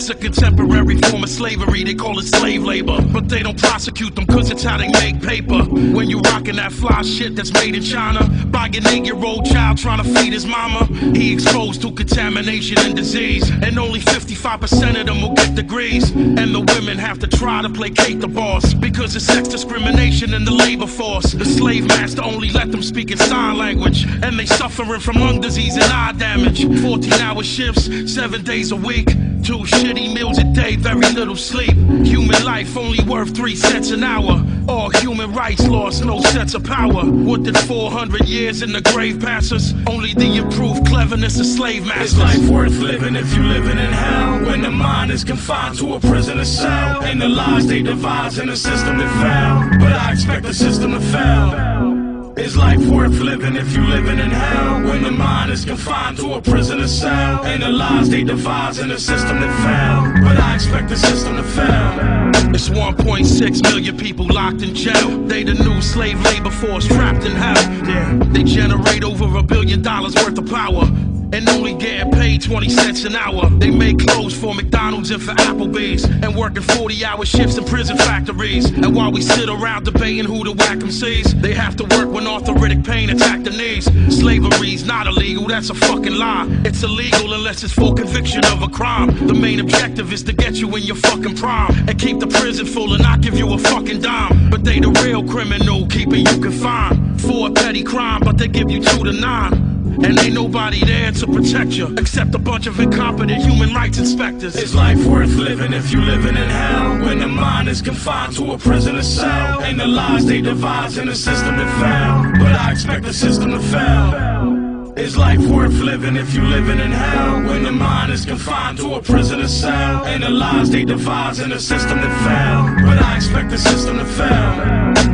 It's a contemporary form of slavery, they call it slave labor. But they don't prosecute them cause it's how they make paper. When you rockin' that fly shit that's made in China by an 8-year-old child trying to feed his mama, he exposed to contamination and disease. And only 55% of them will get degrees. And the women have to try to placate the boss because of sex discrimination in the labor force. The slave master only let them speak in sign language, and they suffering from lung disease and eye damage. 14-hour shifts, 7 days a week, 2 shitty meals a day, very little sleep. Human life only worth 3 cents an hour. All human rights lost, no sense of power. What did 400 years in the grave pass us? Only the improved cleverness of slave masters. Is life worth living if you living in hell? When the mind is confined to a prisoner cell, and the lies they devise in a system that fell. But I expect the system to fail. Is life worth living if you living in hell? When the mind is confined to a prisoner cell, and the lies they devise in a system that fell. But I expect the system to fail. It's 1.6 million people locked in jail. They the new slave labor force trapped in hell. Yeah. They generate over $1 billion worth of power and only getting paid 20 cents an hour. They make clothes for McDonald's and for Applebee's, and working 40-hour shifts in prison factories. And while we sit around debating who to whack 'em sees, they have to work when arthritic pain attack the knees. Slavery's not illegal, that's a fucking lie. It's illegal unless it's for conviction of a crime. The main objective is to get you in your fucking prime and keep the prison full and not give you a fucking dime. But they the real criminal, keeping you confined for a petty crime, but they give you 2 to 9. And ain't nobody there to protect you except a bunch of incompetent human rights inspectors. Is life worth living if you living in hell? When the mind is confined to a prisoner cell, and the lies they devise in a system that fell. But I expect the system to fail. Is life worth living if you living in hell? When the mind is confined to a prisoner cell, and the lies they devise in a system that fell. But I expect the system to fail.